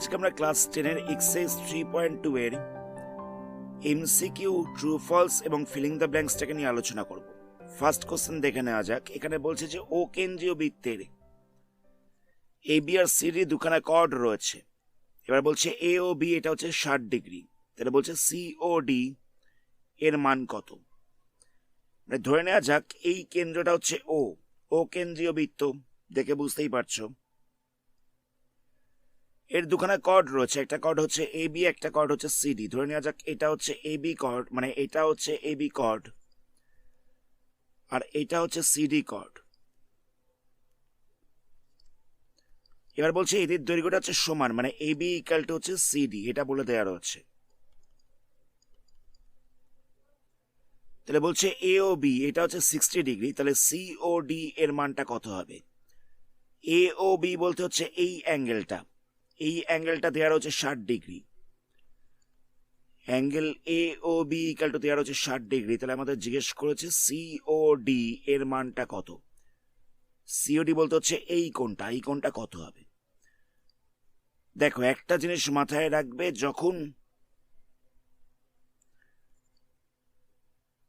আজকে আমরা ক্লাস 10 এর এক্সারসাইজ 3.2 এর এমসিকিউ ট্রু ফলস এবং ফিলিং দ্য ব্ল্যাঙ্কসটাকে নিয়ে আলোচনা করব। ফার্স্ট কোশ্চেন দেখে নেওয়া যাক। এখানে বলছে যে ও কেন্দ্রীয় বৃত্তের এ বি আর সি ডি দুখানা কর্ড রয়েছে। এবার বলছে এ ও বি এটা হচ্ছে 60 ডিগ্রি, তাহলে বলছে সি ও ডি এর মান কত। ধরে নেওয়া যাক এই কেন্দ্রটা হচ্ছে ও কেন্দ্রীয় বৃত্ত, দেখে বুঝতেই পারছো। এর দুখানা কর্ড রয়েছে, একটা কর্ড হচ্ছে এ বি, একটা কর্ড হচ্ছে সিডি। ধরে নেওয়া যাক এটা হচ্ছে এ বি কর্ড, মানে এটা হচ্ছে এ বি কর্ড আর এটা হচ্ছে সিডি কর্ড। এবার বলছে এদের দৈর্ঘ্যটা হচ্ছে সমান, মানে এ বি ইকুয়াল টু হচ্ছে সিডি, এটা বলে দেওয়া রয়েছে। তাহলে বলছে এ ও বি এটা হচ্ছে 60 ডিগ্রি, তাহলে সি ও ডি এর মানটা কত হবে। এ ও বি বলতে হচ্ছে এই অ্যাঙ্গেলটা দেওয়া হচ্ছে 60 degree. Angle A O B equal to দেওয়া হচ্ছে 60 ডিগ্রি। তাহলে আমাদের জিজ্ঞেস করেছে সি ও ডি এর মানটা কত। সিওডি বলতে হচ্ছে এই কোণটা কত হবে। দেখো একটা জিনিস মাথায় রাখবে, যখন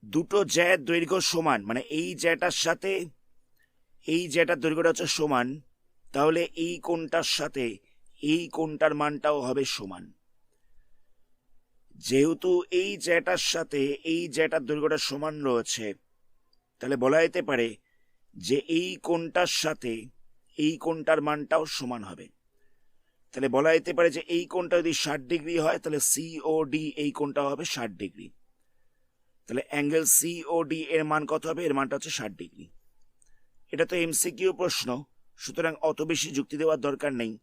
দুটো জ্যার দৈর্ঘ্য সমান, মানে এই জ্যাটার সাথে এই জ্যাটার দৈর্ঘ্যটা হচ্ছে সমান, তাহলে এই কোণটার সাথে এই কোণটার মানটাও হবে সমান। যেহেতু এই জ্যাটার সাথে এই জ্যাটার দৈর্ঘ্যটা সমান রয়েছে, তাহলে বলা যেতে পারে যে এই কোণটার সাথে এই কোণটার মানটাও সমান হবে। তাহলে বলা যেতে পারে যে এই কোণটা যদি 60 ডিগ্রি হয়, তাহলে সি ও ডি এই কোণটা হবে 60 ডিগ্রি। তাহলে অ্যাঙ্গেল সি ও ডি এর মান কত হবে, এর মানটা হচ্ছে 60 ডিগ্রি। এটা তো এমসিকিউ প্রশ্ন, সুতরাং অত বেশি যুক্তি দেওয়ার দরকার নেই,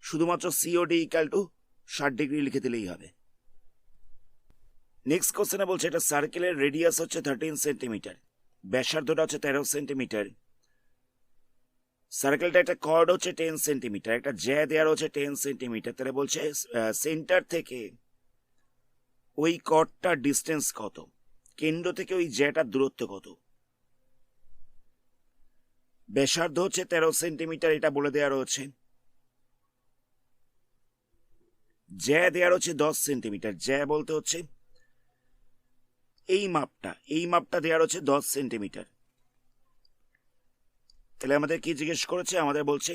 শুধুমাত্র C O D equal to 60 degree লিখে দিলেই হবে। নেক্সট কোশ্চেনে বলছে এটা সার্কেলের রেডিয়াস হচ্ছে 13 সেন্টিমিটার, ব্যাসার্ধটা হচ্ছে 13 সেন্টিমিটার। সার্কেলটা একটা কর্ড হচ্ছে 10 সেন্টিমিটার, একটা জ্যা দেওয়ার হচ্ছে 10 সেন্টিমিটার। তাহলে বলছে সেন্টার থেকে ওই কর্ডটার ডিস্টেন্স কত, কেন্দ্র থেকে ওই জ্যাটার দূরত্ব কত। ব্যাসার্ধ হচ্ছে 13 সেন্টিমিটার, এটা বলে দেওয়া রয়েছে। জ্যা দেওয়ার হচ্ছে 10 সেন্টিমিটার, জ্যা বলতে হচ্ছে এই মাপটা দেওয়ার হচ্ছে 10 সেন্টিমিটার। তাহলে আমাদের কি জিজ্ঞেস করেছে, আমাদের বলছে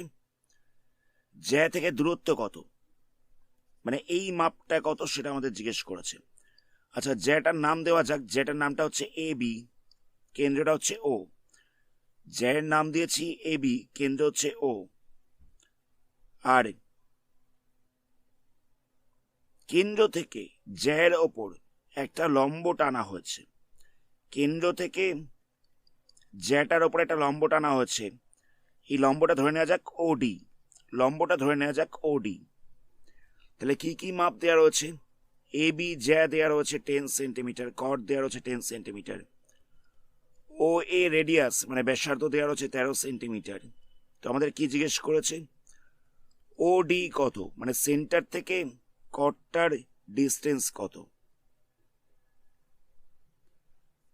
জ্যা থেকে দূরত্ব কত, মানে এই মাপটা কত সেটা আমাদের জিজ্ঞেস করেছে। আচ্ছা জ্যাটার নাম দেওয়া যাক, জ্যাটার নামটা হচ্ছে এ বি, কেন্দ্রটা হচ্ছে ও। জ্যার নাম দিয়েছি এ বি, কেন্দ্র হচ্ছে ও। আর কেন্দ্র থেকে জ্যার ওপর একটা লম্ব টানা হয়েছে, কেন্দ্র থেকে জ্যাটার ওপর একটা লম্ব টানা হয়েছে। এই লম্বটা ধরে নেওয়া যাক ওডি, তাহলে কি কি মাপ দেওয়া রয়েছে, এ বি জ্যা দেওয়া রয়েছে 10 সেন্টিমিটার, কর্ড দেওয়া রয়েছে 10 সেন্টিমিটার। ও এ রেডিয়াস মানে ব্যাসার্ধ দেওয়া রয়েছে 13 সেন্টিমিটার। তো আমাদের কি জিজ্ঞেস করেছে, ও ডি কত, মানে সেন্টার থেকে কর্ডটার ডিস্টেন্স কত।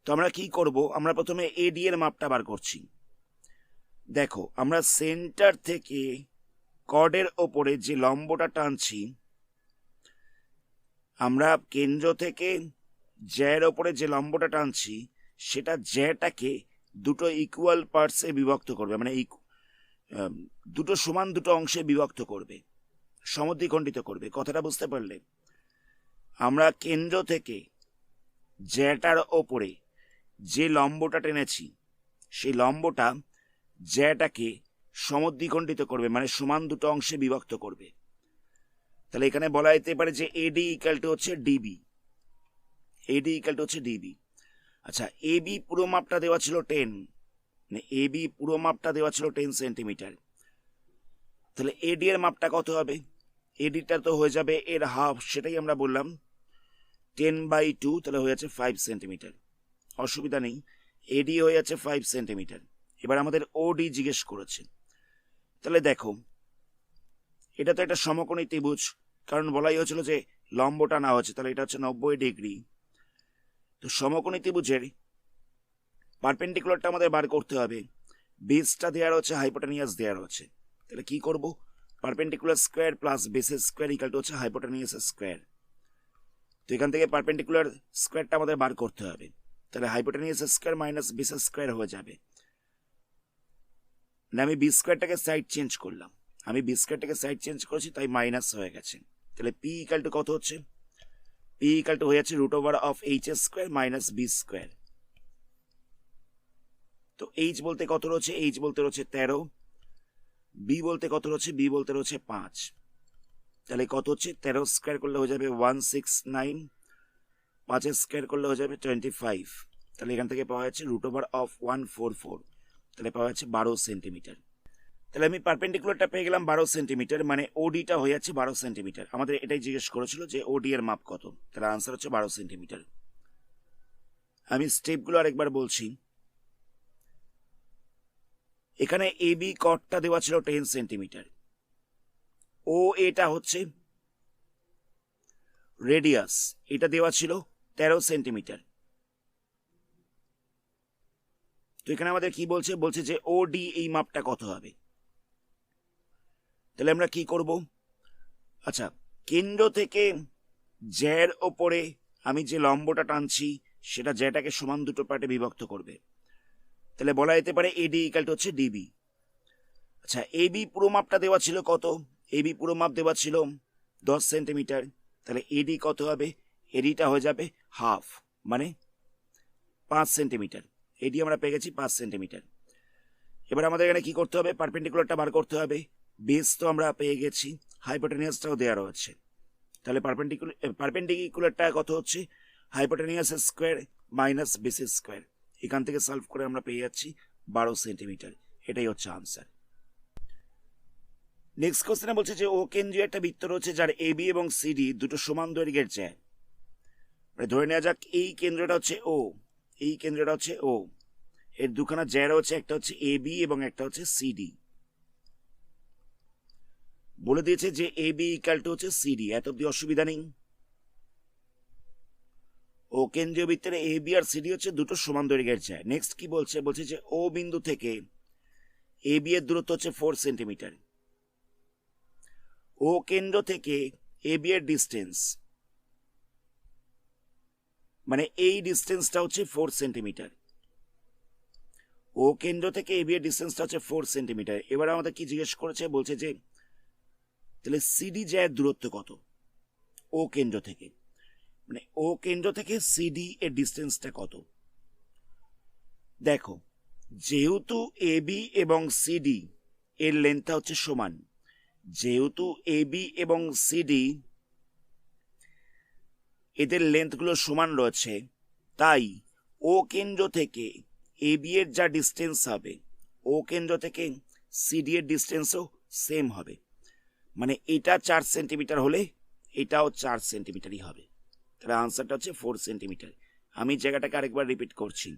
তো আমরা কি করব, আমরা প্রথমে এডি এর মাপটা বার করছি। দেখো আমরা সেন্টার থেকে কর্ডের ওপরে যে লম্বটা টানছি, আমরা কেন্দ্র থেকে জ্যার ওপরে যে লম্বটা টানছি সেটা জ্যাটাকে দুটো ইকুয়াল পার্টসে বিভক্ত করবে, মানে দুটো সমান দুটো অংশে বিভক্ত করবে, সমদ্বিখণ্ডিত করবে। কথাটা বুঝতে পারলে? আমরা কেন্দ্র থেকে জ্যাটার ওপরে যে লম্বটা টেনেছি সেই লম্বটা জ্যাটাকে সমদ্বিখণ্ডিত করবে, মানে সমান দুটো অংশে বিভক্ত করবে। তাহলে এখানে বলা যেতে পারে যে এডি ইকুয়াল টু হচ্ছে ডিবি, আচ্ছা এ বি পুরো মাপটা দেওয়া ছিল 10, মানে এ বি পুরো মাপটা দেওয়া ছিল 10 সেন্টিমিটার। তাহলে এডি এর মাপটা কত হবে, এডিটা তো হয়ে যাবে এর হাফ, সেটাই আমরা বললাম 10/2, তাহলে হয়ে যাচ্ছে 5 সেন্টিমিটার। অসুবিধা নেই, এডি হয়ে যাচ্ছে 5 সেন্টিমিটার। এবার আমাদের ওডি জিজ্ঞেস করেছে। তাহলে দেখো এটা তো একটা সমকোণী ত্রিভুজ, কারণ বলাই হয়েছিল যে লম্বটা না হচ্ছে, তাহলে এটা হচ্ছে 90 ডিগ্রি। তো সমকোণী ত্রিভুজের পারপেন্ডিকুলারটা আমাদের বার করতে হবে, বেসটা দেওয়া রয়েছে, হাইপোটেনিয়াস দেওয়া রয়েছে। তাহলে কি করব, পারপেন্ডিকুলার স্কোয়ার প্লাস বেসের স্কোয়ার ইকাল টু হচ্ছে হাইপোটেনিয়াস স্কোয়ার। তো এখান থেকে পারপেন্ডিকুলার স্কোয়ারটা আমাদের বার করতে হবে, তাহলে হাইপোটেনিয়াস স্কোয়ার মাইনাস বেসের স্কোয়ার হয়ে যাবে। না আমি বি স্কোয়ারটাকে সাইড চেঞ্জ করলাম, আমি বি স্কোয়ারটাকে সাইড চেঞ্জ করেছি তাই মাইনাস হয়ে গেছে। তাহলে পি ইকাল টু কত হচ্ছে, পি ইকাল টু হয়ে যাচ্ছে root over of H square minus B square. তো এইচ বলতে কত রয়েছে, এইচ বলতে রয়েছে 13, বি বলতে কত রয়েছে, বি বলতে রয়েছে 5। তাহলে কত হচ্ছে 13 স্কোয়ার করলে হয়ে যাবে 169, 5 স্কোয়ার করলে হয়ে যাবে 25। তাহলে এখান থেকে পাওয়া যাচ্ছে রুট ওভার অফ 144, তাহলে পাওয়া যাচ্ছে 12 সেন্টিমিটার। তাহলে আমি পারপেন্ডিকুলারটা পেয়ে গেলাম 12 সেন্টিমিটার, মানে ওডিটা হয়ে যাচ্ছে 12 সেন্টিমিটার। আমাদের এটাই জিজ্ঞেস করেছিল যে ওডি এর মাপ কত, তাহলে আনসার হচ্ছে 12 সেন্টিমিটার। আমি স্টেপগুলো আরেকবার বলছি। এখানে এ বি কটটা দেওয়া ছিল 10 সেন্টিমিটার, ও এটা হচ্ছে রেডিয়াস, এটা দেওয়া ছিল 13 সেন্টিমিটার। তো এখানে আমাদের কি বলছে, বলছে যে ও ডি এই মাপটা কত হবে। তাহলে আমরা কি করব, আচ্ছা কেন্দ্র থেকে জ্যার ওপরে আমি যে লম্বটা টানছি সেটা জ্যাটাকে সমান দুটো পার্টে বিভক্ত করবে। তাহলে বলা যেতে পারে এডি ইকাল টু হচ্ছে ডিবি। আচ্ছা এবি পুরো মাপটা দেওয়া ছিল কত, এবি পুরো মাপ দেওয়া ছিল 10 সেন্টিমিটার। তাহলে এডি কত হবে, এডিটা হয়ে যাবে হাফ, মানে 5 সেন্টিমিটার। এডি আমরা পেয়ে গেছি 5 সেন্টিমিটার। এবার আমাদের এখানে কি করতে হবে, পারপেন্ডিকুলারটা বার করতে হবে। বেস তো আমরা পেয়ে গেছি, হাইপোটেনিয়াসটাও দেওয়া রয়েছে। তাহলে পারপেন্ডিকুলারটা কত হচ্ছে, hypotenuse square minus base square. এখান থেকে সলভ করে আমরা পেয়ে যাচ্ছি 12 সেন্টিমিটার। এটাই হচ্ছে আনসার। নেক্সট কোশ্চেনে বলছে যে ও কেন্দ্রীয় একটা বৃত্ত রয়েছে যার এ বি এবং সিডি দুটো সমান দৈর্ঘ্যের জ্যা। ধরে নেওয়া যাক এই কেন্দ্রটা হচ্ছে ও, এই কেন্দ্রটা হচ্ছে ও, এর দুখানা জ্যা রয়েছে, একটা হচ্ছে এ বি এবং একটা হচ্ছে সিডি। বলে দিয়েছে যে এ বি ইকাল টু হচ্ছে সিডি, এত অব্দি অসুবিধা নেই। ও কেন্দ্রীয় বৃত্তের এ বি আর সিডি হচ্ছে দুটো সমান দৈর্ঘ্যের জ্যা। নেক্সট কি বলছে, বলছে যে ও বিন্দু থেকে এ বি এর দূরত্ব হচ্ছে 4 সেন্টিমিটার। ও কেন্দ্র থেকে এ বি এর ডিস্টেন্স, মানে এই ডিস্টেন্সটা হচ্ছে 4 সেন্টিমিটার। ও কেন্দ্র থেকে এ বি এর ডিস্টেন্সটা হচ্ছে 4 সেন্টিমিটার। এবার আমাদের কি জিজ্ঞেস করেছে, বলছে যে তাহলে সিডি জ্যার দূরত্ব কত ও কেন্দ্র থেকে, মানে ও কেন্দ্র থেকে সিডি এর ডিস্টেন্সটা কত। দেখো যেহেতু এ বি এবং সিডি এর লেন্থটা হচ্ছে সমান, যেহেতু এ বি এবং সিডি এদের লেন্থগুলো সমান রয়েছে, তাই ও কেন্দ্র থেকে এ বি এর যা ডিস্টেন্স হবে ও কেন্দ্র থেকে সিডি এর ডিস্টেন্সও সেম হবে। মানে এটা 4 সেন্টিমিটার হলে এটাও 4 সেন্টিমিটারই হবে। তাহলে আনসারটা হচ্ছে 4 সেন্টিমিটার। আমি জায়গাটাকে আরেকবার রিপিট করছি।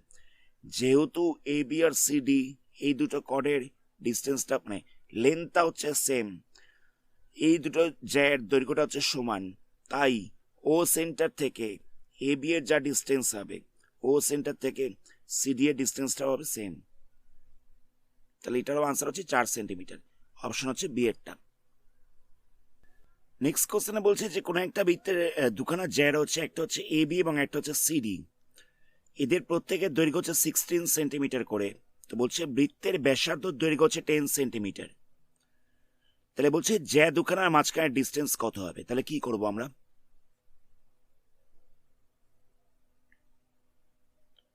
যেহেতু এ বি আর সিডি এই দুটো কর্ডের ডিস্টেন্সটা মানে লেন্থটা হচ্ছে সেম, এই দুটো জ্যার দৈর্ঘ্যটা হচ্ছে সমান, তাই ও সেন্টার থেকে এ বি এর যা ডিস্টেন্স হবে ও সেন্টার থেকে সিডি এর ডিস্টেন্সটাও হবে সেম। তাহলে এটারও আনসার হচ্ছে 4 সেন্টিমিটার। অপশন হচ্ছে বি এরটা। নেক্সট কোশ্চেনে বলছে যে কোনো একটা বৃত্তের দুখানা জ্যা হচ্ছে, একটা হচ্ছে এ বি এবং একটা হচ্ছে সিডি। এদের প্রত্যেকের দৈর্ঘ্য হচ্ছে 16 সেন্টিমিটার করে। তো বলছে বৃত্তের ব্যাসার্ধ দৈর্ঘ্য হচ্ছে 10 সেন্টিমিটার। তাহলে বলছে জ্যা দুখানার মাঝখানের ডিস্টেন্স কত হবে। তাহলে কি করব আমরা,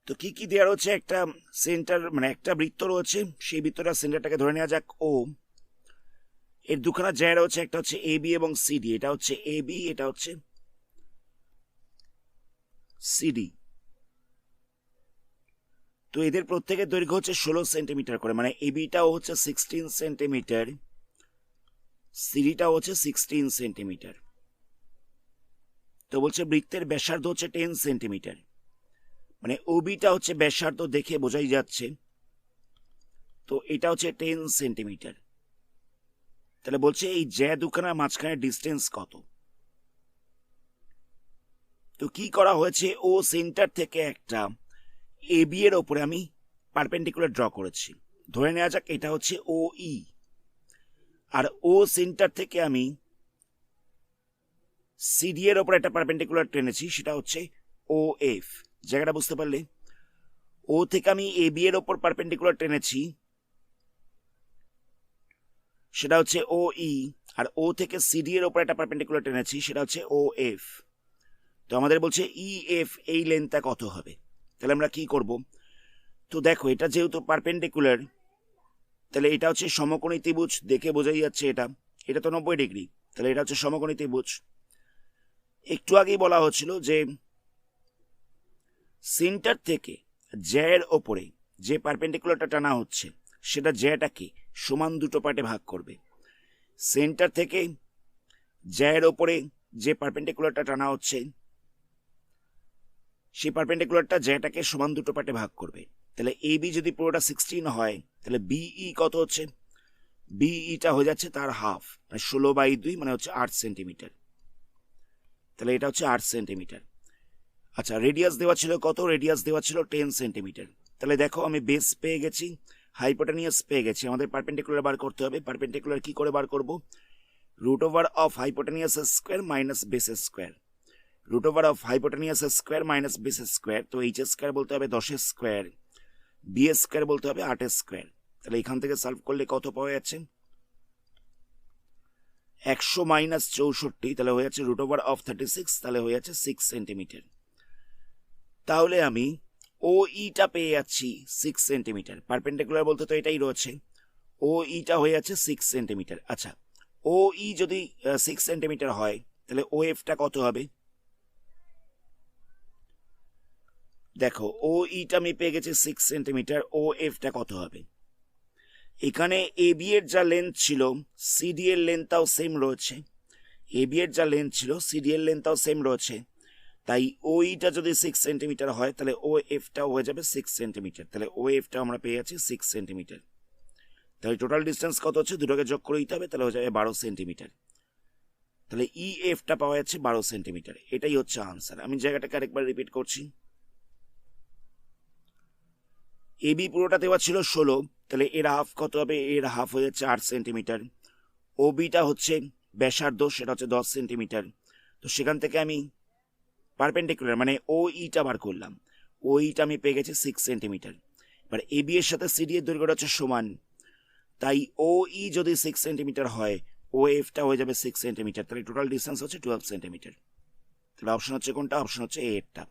তো কি কি দেওয়া রয়েছে, একটা সেন্টার মানে একটা বৃত্ত রয়েছে, সেই বৃত্তটার সেন্টারটাকে ধরে নেওয়া যাক ও। এর দুখানা জ্যা রয়েছে, একটা হচ্ছে এ বি এবং সিডি, এটা হচ্ছে এ বি, এটা হচ্ছে সিডি। তো এদের প্রত্যেকের দৈর্ঘ্য হচ্ছে 16 সেন্টিমিটার করে, মানে এ বিটাও হচ্ছে 16 সেন্টিমিটার, সিডিটাও হচ্ছে 16 সেন্টিমিটার। তো বলছে বৃত্তের ব্যাসার্ধ হচ্ছে 10 সেন্টিমিটার, মানে ওবিটা হচ্ছে ব্যাসার্ধ দেখে বোঝাই যাচ্ছে। তো এটা হচ্ছে 10 সেন্টিমিটার। তাহলে বলছে এই জ্যা দুখানার মাঝখানে ডিস্টেন্স কত। তো কি করা হয়েছে, ও সেন্টার থেকে একটা এ বি এর ওপরে আমি পারপেন্ডিকুলার ড্র করেছি। ধরে নেওয়া যাক এটা হচ্ছে ও ই, আর ও সেন্টার থেকে আমি সিডি এর ওপর একটা পারপেন্ডিকুলার টেনেছি, সেটা হচ্ছে ও এফ। জায়গাটা বুঝতে পারলে? ও থেকে আমি এ বি এর ওপর পারপেন্ডিকুলার টেনেছি, সেটা হচ্ছে ও ই। আর ও থেকে সিডি এর ওপর একটা পারপেন্ডিকুলার টেনেছি, সেটা হচ্ছে ও এফ। তো আমাদের বলছে ই এফ এই লেন্থটা কত হবে। তাহলে আমরা কি করব? তো দেখো, এটা যেহেতু পারপেন্ডিকুলার, তাহলে এটা হচ্ছে সমকোণী ত্রিভুজ, দেখে বোঝাই যাচ্ছে এটা এটা তো 90 ডিগ্রি, তাহলে এটা হচ্ছে সমকোণী ত্রিভুজ। একটু আগেই বলা হচ্ছিল যে সেন্টার থেকে জ্যায়ের ওপরে যে পারপেন্ডিকুলারটা টানা হচ্ছে সেটা জ্যাটাকে সমান দুটো পার্টে ভাগ করবে। সেন্টার থেকে জ্যায়ের ওপরে যে পারপেন্ডিকুলারটা টানা হচ্ছে সেই পারপেন্ডিকুলারটা জ্যাটাকে সমান দুটো পার্টে ভাগ করবে। তাহলে এ বি যদি পুরোটা 16 হয়, তাহলে বিই কত হচ্ছে? বিইটা হয়ে যাচ্ছে তার হাফ, মানে 16/2, মানে হচ্ছে 8 সেন্টিমিটার। তাহলে এটা হচ্ছে 8 সেন্টিমিটার। আচ্ছা, রেডিয়াস দেওয়া ছিল কত? রেডিয়াস দেওয়া ছিল 10 সেন্টিমিটার। তাহলে দেখো, আমি বেস পেয়ে গেছি, হাইপোটেনিয়াস পেয়ে গেছি। আমাদের পারপেন্ডিকুলার বার করতে হবে। পারপেন্ডিকুলার কি করে বার করব? Root over of hypotenuse square minus base square. Root over of hypotenuse square minus base square, তো এইচ স্কোয়ার বলতে হবে 10 স্কোয়ার, বি স্কোয়ার বলতে হবে 8 স্কোয়ার। তাহলে এখান থেকে সলভ করলে কত পাওয়া যাচ্ছে? 100 মাইনাস 64, তাহলে হয়ে যাচ্ছে রুট ওভার অফ 36, তাহলে হয়ে যাচ্ছে 6 সেন্টিমিটার। তাহলে আমি ও ইটা পেয়ে যাচ্ছি 6 সেন্টিমিটার। পারপেন্ডিকুলার বলতে তো এটাই রয়েছে, ও ইটা হয়ে যাচ্ছে 6 সেন্টিমিটার। আচ্ছা, ও ই যদি 6 সেন্টিমিটার হয়, তাহলে ও এফটা কত হবে? দেখো, ও ইটা আমি পেয়ে গেছি 6 সেন্টিমিটার, ও এফটা কত হবে? এখানে এ বি এর যা লেন্থ ছিল সিডি এর লেন্থটাও সেম রয়েছে। এ বি এর যা লেন্থ ছিল সিডি এর লেন্থটাও সেম রয়েছে, তাই ও ইটা যদি 6 সেন্টিমিটার হয়, তাহলে ও এফটাও হয়ে যাবে 6 সেন্টিমিটার। তাহলে ও এফটা আমরা পেয়ে যাচ্ছি 6 সেন্টিমিটার। তাহলে টোটাল ডিস্টেন্স কত হচ্ছে? দুটোকে যোগ করে দিতে হবে, তাহলে হয়ে যাবে 12 সেন্টিমিটার। তাহলে ই এফটা পাওয়া যাচ্ছে 12 সেন্টিমিটার। এটাই হচ্ছে আনসার। আমি জায়গাটাকে আরেকবার রিপিট করছি। এ বি পুরোটা দেওয়া ছিল 16, তাহলে এর হাফ কত হবে? এর হাফ হয়ে যাচ্ছে 8 সেন্টিমিটার। ও বিটা হচ্ছে ব্যাসার্ধ, সেটা হচ্ছে 10 সেন্টিমিটার। তো সেখান থেকে আমি পারপেন্ডিকুলার মানে ও ইটা বার করলাম, ও ইটা আমি পেয়ে গেছি 6 সেন্টিমিটার। এবার এ বি এর সাথে সিডি এর দৈর্ঘ্যটা হচ্ছে সমান, তাই ও ই যদি 6 সেন্টিমিটার হয়, ও এফটা হয়ে যাবে 6 সেন্টিমিটার। তাহলে টোটাল ডিস্টেন্স হচ্ছে 12 সেন্টিমিটার। তাহলে অপশন হচ্ছে কোনটা? অপশন হচ্ছে এ এরটা।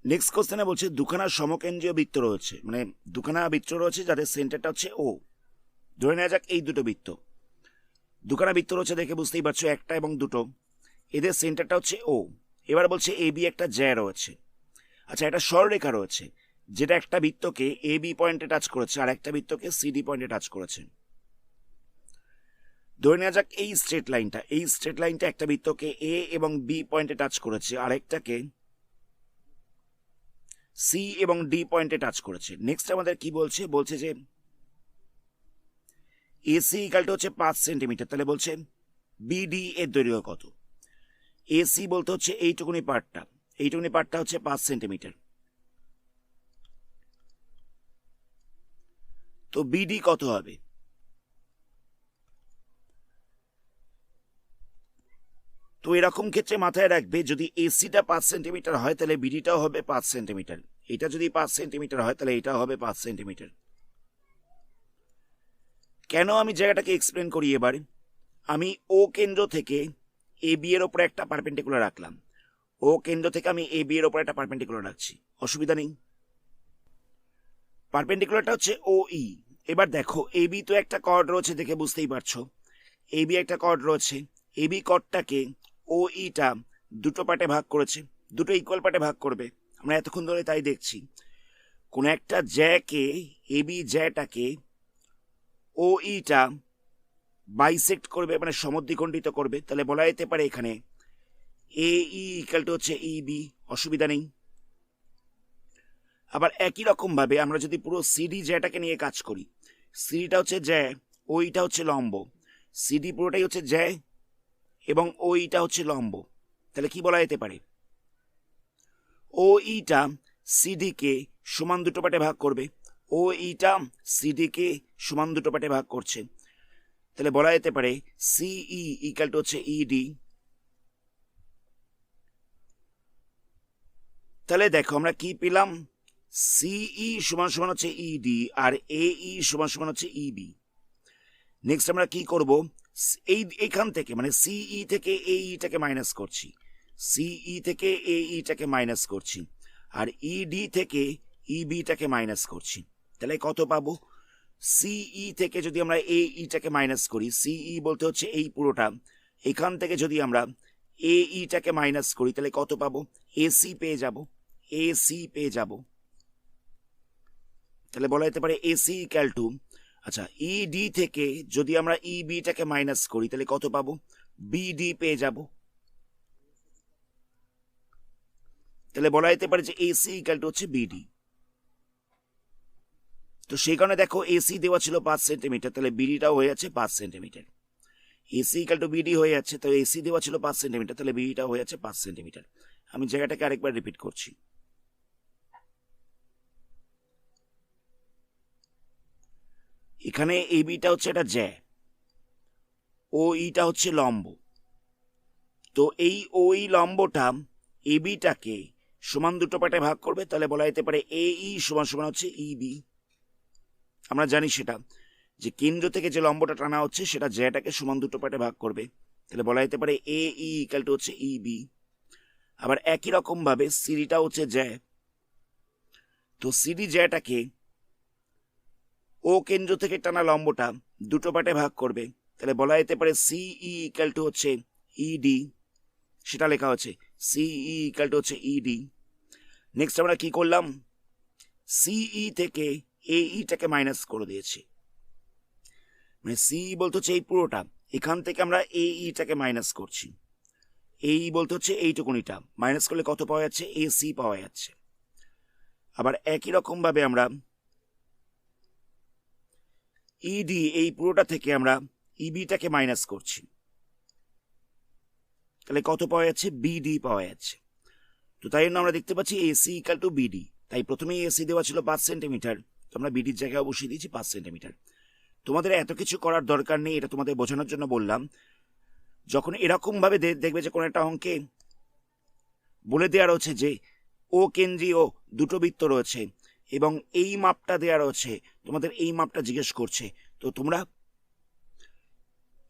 নেক্সট কোশ্চেনে বলছে দুখানা সমকেন্দ্রীয় বৃত্ত রয়েছে, মানে দুখানা বৃত্ত রয়েছে যাদের সেন্টারটা হচ্ছে ও। ধরে নেওয়া যাক এই দুটো বৃত্ত, দুখানা বৃত্ত রয়েছে, দেখে বুঝতেই পারছো একটা এবং দুটো, এদের সেন্টারটা হচ্ছে ও। এবার বলছে এ বি একটা জ্যা রয়েছে। আচ্ছা, একটা সরলরেখা রয়েছে যেটা একটা বৃত্তকে এ বি পয়েন্টে টাচ করেছে আর একটা বৃত্তকে সিডি পয়েন্টে টাচ করেছে। ধরে নেওয়া যাক এই স্ট্রেট লাইনটা একটা বৃত্তকে এ এবং বি পয়েন্টে টাচ করেছে, আরেকটাকে সি এবং ডি পয়েন্টে টাচ করেছে। নেক্সট আমাদের কি বলছে? বলছে যে এসি ইকালটা হচ্ছে 5 সেন্টিমিটার। তাহলে বলছে বিডি এর দৈর্ঘ্য কত? এসি বলতে হচ্ছে এইটুকুনি পার্টটা হচ্ছে 5 সেন্টিমিটার। তো বিডি কত হবে? তো এরকম ক্ষেত্রে মাথায় রাখবে, যদি এসিটা 5 সেন্টিমিটার হয় তাহলে বিডিটাও হবে 5 সেন্টিমিটার। এটা যদি 5 সেন্টিমিটার হয় তাহলে এটাও হবে 5 সেন্টিমিটার। কেন? আমি জায়গাটাকে এক্সপ্লেন করি এবার। আমি ও কেন্দ্র থেকে এ বি এর ওপরে একটা পারপেন্ডিকুলার রাখলাম, ও কেন্দ্র থেকে আমি এ বি এর ওপরে একটা পারপেন্ডিকুলার রাখছি, অসুবিধা নেই। পারপেন্ডিকুলারটা হচ্ছে ও ই। এবার দেখো, এ বি তো একটা কর্ড রয়েছে, দেখে বুঝতেই পারছো এ বি একটা কর্ড রয়েছে। এ বি কর্ডটাকে ও ইটা দুটো পার্টে ভাগ করেছে, দুটো ইকুয়াল পার্টে ভাগ করবে। আমরা এতক্ষণ ধরে তাই দেখছি। কোন একটা জ্যাকে, A B জ্যাটাকে O eta bisect করবে, মানে সমদ্বিখণ্ডিত করবে। তাহলে বলা যেতে পারে এখানে এ ই ইকাল টু হচ্ছে ই বি, অসুবিধা নেই। আবার একই রকম ভাবে আমরা যদি পুরো সিডি জ্যাটাকে নিয়ে কাজ করি, সিডিটা হচ্ছে জ্যা, ওইটা হচ্ছে লম্ব, সিডি পুরোটাই হচ্ছে জ্যা এবং ওইটা হচ্ছে লম্ব। তাহলে কি বলা যেতে পারে? ও ইটা সিডিকে সমান দুটো পার্টে ভাগ করবে, ও ইটা সিডিকে সমান দুটো পার্টে ভাগ করছে। তাহলে বলা যেতে পারে সিই ইকুয়াল টু হচ্ছে ইডি। তাহলে দেখো আমরা কি পেলাম, সিই সমান সমান হচ্ছে ইডি আর এই সমান সমান হচ্ছে ইবি। নেক্সট আমরা কি করব, এইখান থেকে মানে সিই থেকে এইটাকে মাইনাস করছি, সিই থেকে এইটাকে মাইনাস করছি, আর ইডি থেকে ইবিটাকে মাইনাস করছি। তাহলে কত পাবো, সিই থেকে যদি আমরা এইটাকে মাইনাস করি, সিই বলতে হচ্ছে এই পুরোটা, এখান থেকে যদি আমরা এইটাকে মাইনাস করি তাহলে কত পাবো, এসি পেয়ে যাব, এসি পেয়ে যাব। তাহলে বলা যেতে পারে এসি ইকুয়াল টু, আচ্ছা ইডি থেকে যদি আমরা ইবিটাকে মাইনাস করি তাহলে কত পাবো, বিডি পেয়ে যাব। তাহলে বলা যেতে পারে যে এসি ইকুয়াল টু হচ্ছে বিডি। তো সেই কারণে দেখো এসি দেওয়া ছিল 5 সেন্টিমিটার, তাহলে বিডিটাও হয়ে যাচ্ছে 5 centimetre. AC equal to BD হয়ে যাচ্ছে, তো এসি দেওয়া ছিল 5 সেন্টিমিটার, তাহলে বিডিটাও হয়ে যাচ্ছে 5 সেন্টিমিটার। আমি জায়গাটাকে আরেকবার রিপিট করছি। এখানে এবিটা হচ্ছে এটা জ্যা, ও ইটা হচ্ছে লম্ব। তো এই ওই লম্বটা এবিটাকে সমান দুটো পার্টে ভাগ করবে, তাহলে বলা যেতে পারে এই সমান সমান হচ্ছে ইবি। আমরা জানি সেটা যে কেন্দ্র থেকে যে লম্বটা টানা হচ্ছে সেটা জ্যাটাকে সমান দুটো পার্টে ভাগ করবে, তাহলে বলা যেতে পারে এ ইকুয়াল টু হচ্ছে ইবি। আবার একই রকম ভাবে সিডিটা হচ্ছে জ্যা, তো সিডি জ্যাটাকে ও কেন্দ্র থেকে টানা লম্বটা দুটো পার্টে ভাগ করবে, তাহলে বলা যেতে পারে সিই ইকুয়াল টু হচ্ছে ইডি, সেটা লেখা হচ্ছে সিই ইকুয়াল টু হচ্ছে ইডি। নেক্সট আমরা কি করলাম, সিই থেকে এইটাকে মাইনাস করে দিয়েছি, মানে সিই বলতে হচ্ছে এই পুরোটা, এখান থেকে আমরা এইটাকে মাইনাস করছি, এই বলতে হচ্ছে এইটুকুনিটা মাইনাস করলে কত পাওয়া যাচ্ছে, এসি পাওয়া যাচ্ছে। আবার একই রকম ভাবে আমরা ইডি এই পুরোটা থেকে আমরা ইবিটাকে মাইনাস করছি, তাহলে কত পাওয়া যাচ্ছে, বিডি পাওয়া যাচ্ছে। তো তাই জন্য আমরা দেখতে পাচ্ছি এসি ইকাল টু বিডি। তাই প্রথমেই এসি দেওয়া ছিল 5 সেন্টিমিটার, তো আমরা বিডির জায়গায় বসিয়ে দিয়েছি 5 সেন্টিমিটার। তোমাদের এত কিছু করার দরকার নেই, এটা তোমাদের বোঝানোর জন্য বললাম। যখন এরকম ভাবে দেখবে যে কোনো একটা অঙ্কে বলে দেওয়া রয়েছে যে ও কেন্দ্রীয় দুটো বৃত্ত রয়েছে এবং এই মাপটা দেওয়া রয়েছে, তোমাদের এই মাপটা জিজ্ঞেস করছে, তো তোমরা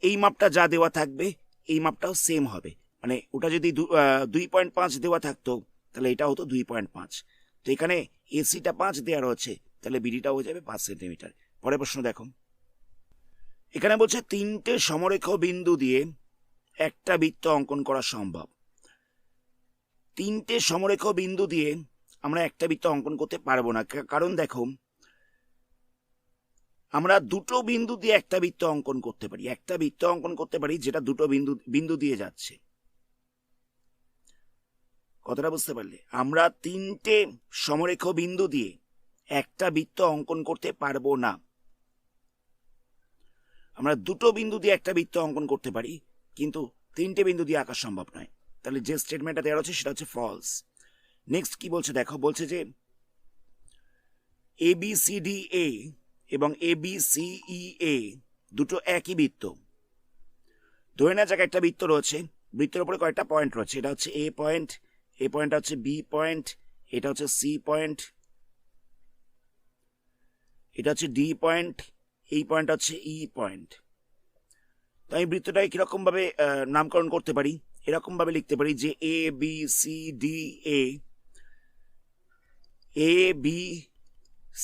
এই মাপটা যা দেওয়া থাকবে এই মাপটাও সেম হবে। মানে ওটা যদি 2.5 দেওয়া থাকতো তাহলে এটা হতো 2.5। তো এখানে এসিটা 5 দেওয়া রয়েছে, তাহলে বিডিটা হয়ে যাবে 5 সেন্টিমিটার। পরের প্রশ্ন দেখো, এখানে বলছে 3টে সমরেখ বিন্দু দিয়ে একটা বৃত্ত অঙ্কন করা সম্ভব। 3টে সমরেখ বিন্দু দিয়ে আমরা একটা বৃত্ত অঙ্কন করতে পারবো না, কারণ দেখো আমরা দুটো বিন্দু দিয়ে একটা বৃত্ত অঙ্কন করতে পারি, একটা বৃত্ত অঙ্কন করতে পারি যেটা দুটো বিন্দু দিয়ে যাচ্ছে। কথাটা বুঝতে পারলে, আমরা 3টে সমরেখ বিন্দু দিয়ে একটা বৃত্ত অঙ্কন করতে পারবো না। আমরা দুটো বিন্দু দিয়ে একটা বৃত্ত অঙ্কন করতে পারি, কিন্তু 3টে বিন্দু দিয়ে আঁকা সম্ভব নয়। তাহলে যে স্টেটমেন্টটা দেওয়া হচ্ছে সেটা হচ্ছে ফলস। নেক্সট কি বলছে দেখো, বলছে যে ABCDA এবং ABCEA দুটো একই বৃত্ত। ধরে নেওয়া যাক একটা বৃত্ত রয়েছে, বৃত্তের উপরে কয়েকটা পয়েন্ট রয়েছে, এটা হচ্ছে এ পয়েন্ট, এ পয়েন্টটা হচ্ছে বি পয়েন্ট, এটা হচ্ছে সি পয়েন্ট, এটা হচ্ছে ডি পয়েন্ট, এই পয়েন্ট হচ্ছে ই পয়েন্ট। তো আমি বৃত্তটাকে কিরকম ভাবে নামকরণ করতে পারি, এরকম ভাবে লিখতে পারি যে A B C D A, A B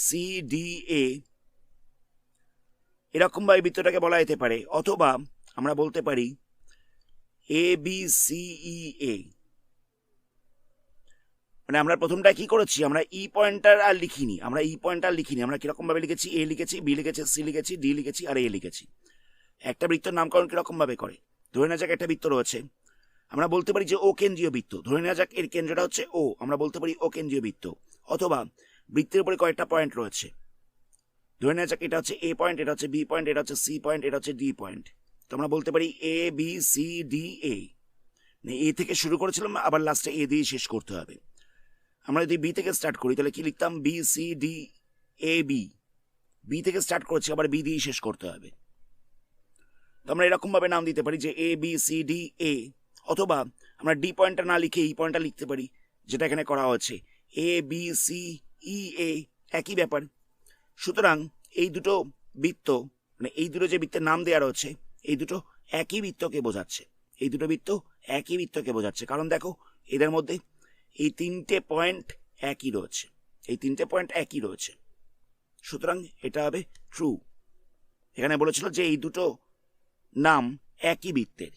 C D A, এরকম ভাবে বৃত্তটাকে বলা যেতে পারে। অথবা আমরা বলতে পারি এ বি সি ই এ। মানে আমরা প্রথমটা কি করেছি, আমরা ই পয়েন্টার আর লিখিনি, আমরা কিরকম ভাবে লিখেছি, এ লিখেছি, বি লিখেছি, সি লিখেছি, ডি লিখেছি আর এ লিখেছি। একটা বৃত্তর নামকরণ কিরকম ভাবে করে, ধরে নেওয়া যাক একটা বৃত্ত রয়েছে, আমরা বলতে পারি যে ও কেন্দ্রীয় বৃত্ত, ধরে নেওয়া যাক এর কেন্দ্রটা হচ্ছে ও, আমরা বলতে পারি ও কেন্দ্রীয় বৃত্ত। অথবা বৃত্তের উপরে কয়েকটা পয়েন্ট রয়েছে, ধরে নেওয়া যাক এটা হচ্ছে এ পয়েন্ট, এটা হচ্ছে বি পয়েন্ট, এটা হচ্ছে সি পয়েন্ট, এটা হচ্ছে ডি পয়েন্ট। তো আমরা বলতে পারি এ বি সি ডি এ, এ থেকে শুরু করেছিলাম আবার লাস্টে এ দিয়ে শেষ করতে হবে। আমরা যদি বি থেকে স্টার্ট করি তাহলে কি লিখতাম, B C D A B, B থেকে স্টার্ট করেছি আবার বি দিয়ে শেষ করতে হবে। তো আমরা এরকমভাবে নাম দিতে পারি যে এ বি সি ডি এ, অথবা আমরা ডি পয়েন্টটা না লিখে ই পয়েন্টটা লিখতে পারি, যেটা এখানে করা হচ্ছে এ বি সি ই এ, একই ব্যাপার। সুতরাং এই দুটো বৃত্ত, মানে এই দুটো যে বৃত্তের নাম দেওয়া রয়েছে, এই দুটো একই বৃত্তকে বোঝাচ্ছে, এই দুটো বৃত্ত একই বৃত্তকে বোঝাচ্ছে। কারণ দেখো এদের মধ্যে এই তিনটে পয়েন্ট একই রয়েছে, এই তিনটে পয়েন্ট একই রয়েছে, সুতরাং এটা হবে ট্রু। এখানে বলেছিল যে এই দুটো নাম একই বৃত্তের,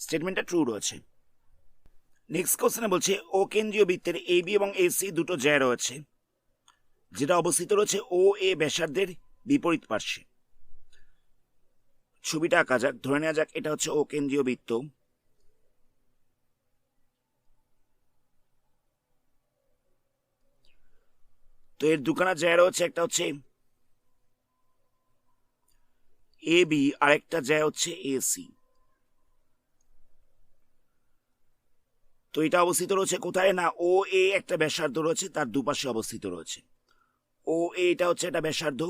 স্টেটমেন্টটা ট্রু রয়েছে। নেক্সট কোশ্চেনে বলছে ও কেন্দ্রীয় বৃত্তের এ বি এবং এসি দুটো জ্যা রয়েছে, যেটা অবস্থিত রয়েছে ও এ ব্যাসার্ধের বিপরীত পার্শ্বে। ছবিটা আঁকা যাক, ধরে নেওয়া যাক এটা হচ্ছে ও কেন্দ্রীয় বৃত্ত, তো এর দুখানা জ্যা রয়েছে, একটা হচ্ছে এ বি আর একটা জ্যা হচ্ছে এসি। তো এটা অবস্থিত রয়েছে কোথায়, না ও এ একটা ব্যাসার্ধ রয়েছে, তার দুপাশে অবস্থিত রয়েছে। ও এ এটা হচ্ছে একটা ব্যাসার্ধ,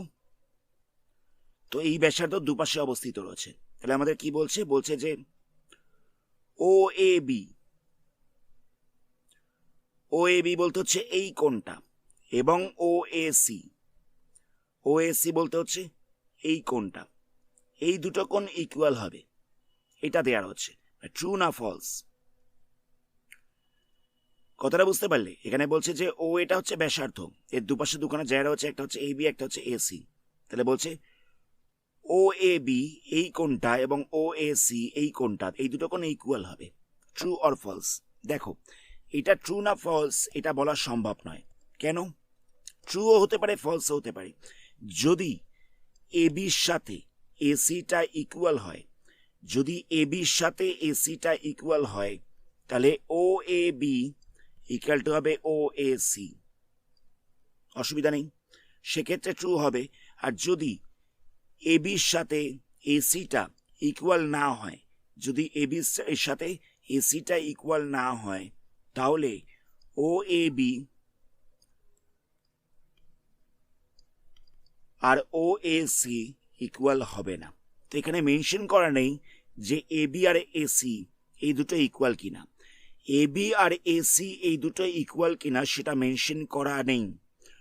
তো এই ব্যাসার্ধ দুপাশে অবস্থিত রয়েছে। তাহলে আমাদের কি বলছে, বলছে যে ও A B, O A B বলতে হচ্ছে এই কোণটা, এবং ও A C, O A C বলতে হচ্ছে এই কোণটা, এই দুটো কোণ ইকুয়াল হবে, এটা দেওয়া হচ্ছে। ট্রু না ফলস, কথাটা বুঝতে পারলে? এখানে বলছে যে ও এটা হচ্ছে ব্যাসার্ধ, এর দুপাশে দুখানা জায়গা হচ্ছে, একটা হচ্ছে এ বি একটা হচ্ছে এসি। তাহলে বলছে ও এ বি এই কোণটা এবং ও এ সি এই কোণটা, এই দুটো কোণ ইকুয়াল হবে। True or false? দেখো এটা ট্রু না ফলস এটা বলা সম্ভব নয়। কেন? ট্রুও হতে পারে ফলসও হতে পারে। যদি এ বির সাথে এসিটা ইকুয়াল হয়, যদি এ বির সাথে এসিটা ইকুয়াল হয়, তাহলে O A B equal two হবে ও এ সি, অসুবিধা নেই, সেক্ষেত্রে ট্রু হবে। আর যদি এ বির সাথে এসিটা ইকুয়াল না হয়, যদি এ বির সাথে এসিটা ইকুয়াল না হয়, তাহলে ও এ বি আর ও এ সি ইকুয়াল হবে না। তো এখানে মেনশন করা নেই যে এ বি আর এসি এই দুটো ইকুয়াল কিনা, এ বি আর এসি এই দুটো ইকুয়াল কিনা সেটা মেনশন করা নেই।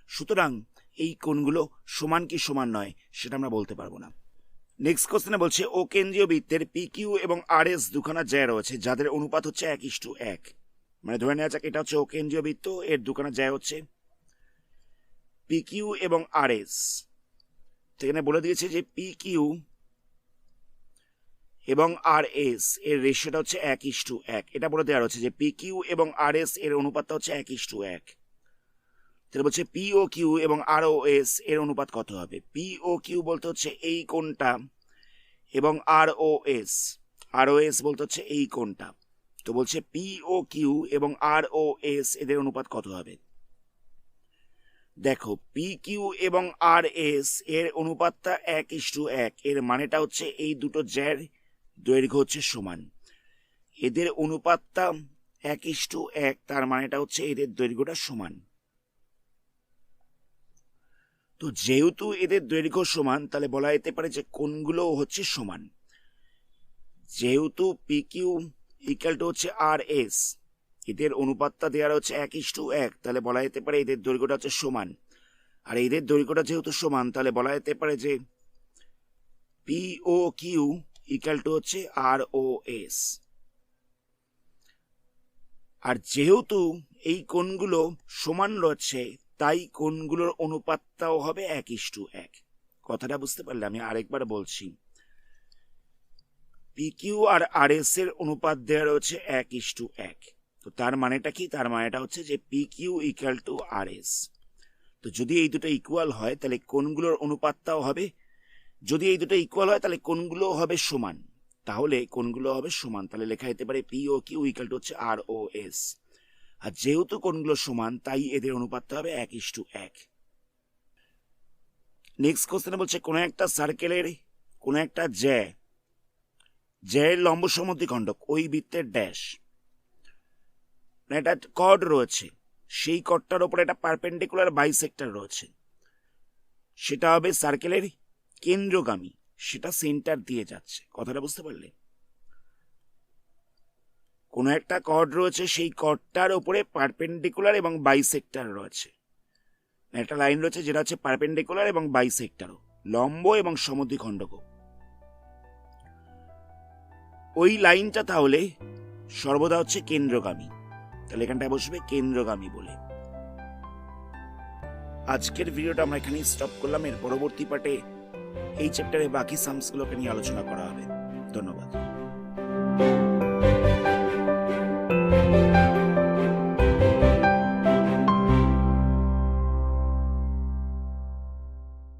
সুতরাং এই কোণগুলো সমান কি সমান নয় সেটা আমরা বলতে পারবো না। নেক্সট কোশ্চেনে বলছে ও কেন্দ্রীয় বৃত্তের পি কিউ এবং আর এস দুখানা জ্যা রয়েছে, যাদের অনুপাত হচ্ছে 1:1। মানে ধরে নেওয়া যাক এটা হচ্ছে ও কেন্দ্রীয় বৃত্ত, এর দুখানা জ্যা হচ্ছে পি কিউ এবং আর এস। সেখানে বলে দিয়েছে যে পি কিউ এবং আর এস এর রেশিওটা হচ্ছে 1:1, এটা বলে দেওয়া হচ্ছে যে পি কিউ এবং আর এস এর অনুপাতটা হচ্ছে 1:1। তাহলে বলছে পি ও কিউ এবং আর ও এস এর অনুপাত কত হবে? পি ও কিউ বলতে হচ্ছে এই কোণটা, এবং আর ও এস বলতে হচ্ছে এই কোণটা। তো বলছে পি ও কিউ এবং আর ও এস এদের অনুপাত কত হবে? দেখো পি কিউ এবং আর এস এর অনুপাতটা 1:1, এর মানেটা হচ্ছে এই দুটো জ্যার দৈর্ঘ্য হচ্ছে সমান, এদের অনুপাতটা 1:1, তার মানেটা হচ্ছে এদের দৈর্ঘ্যটা সমান। তো যেহেতু এদের দৈর্ঘ্য সমান, তাহলে বলা যেতে পারে যে কোণগুলো হচ্ছে সমান। যেহেতু পি কিউ ইকুয়াল টু হচ্ছে আর এস, এদের অনুপাতটা দেওয়া হচ্ছে 1:1, তাহলে বলা যেতে পারে এদের দৈর্ঘ্যটা হচ্ছে সমান। আর এদের দৈর্ঘ্যটা যেহেতু সমান, তাহলে বলা যেতে পারে যে P O Q equal to হচ্ছে আর ও এস। আর যেহেতু এই কোণগুলো সমান রয়েছে, তাই কোণগুলোর অনুপাতটাও হবে 1:1। কথাটা বুঝতে পারলে? আমি আরেকবার বলছি, পি কিউ আর আর এস এর অনুপাত দেওয়া রয়েছে 1:1। তো তার মানেটা কি? তার মানেটা হচ্ছে যে P Q equal to R S. তো যদি এই দুটো ইকুয়াল হয় তাহলে কোণগুলোর অনুপাতটাও হবে, যদি এই দুটো ইকুয়াল হয় তাহলে কোণগুলো হবে সমান, তাহলে কোণগুলো হবে সমান, তাহলে লেখা যেতে পারে P O Q equal to হচ্ছে আর ও এস। আর যেহেতু কোণগুলো সমান, তাই এদের অনুপাতটা হবে 1:1। নেক্সট কোশ্চেনে বলছে কোন একটা সার্কেলের কোন একটা জ্যায়ের লম্ব সমদ্বিখণ্ডক ওই বৃত্তের ড্যাশ, একটা কর্ড রয়েছে, সেই কর্ডটার উপরে একটা পারপেন্ডিকুলার বাইসেক্টর রয়েছে, সেটা হবে সার্কেলের কেন্দ্রগামী সেটা সেন্টার দিয়ে যাচ্ছে। কথাটা বুঝতে পারলে? কোনো একটা কর্ড রয়েছে, সেই কর্ডটার ওপরে পারপেন্ডিকুলার এবং বাইসেক্টর রয়েছে। একটা লাইন রয়েছে যেটা হচ্ছে পারপেন্ডিকুলার এবং বাইসেক্টরও, লম্ব এবং সমদ্বিখণ্ডক। ওই লাইনটা তাহলে সর্বদা হচ্ছে কেন্দ্রগামী। তাহলে এখানটায় বসবে কেন্দ্রগামী বলে। আজকের ভিডিওটা আমরা এখানেই স্টপ করলাম। এর পরবর্তী পার্টে এই চ্যাপ্টারে বাকি সামসগুলোকে নিয়ে আলোচনা করা হবে। ধন্যবাদ।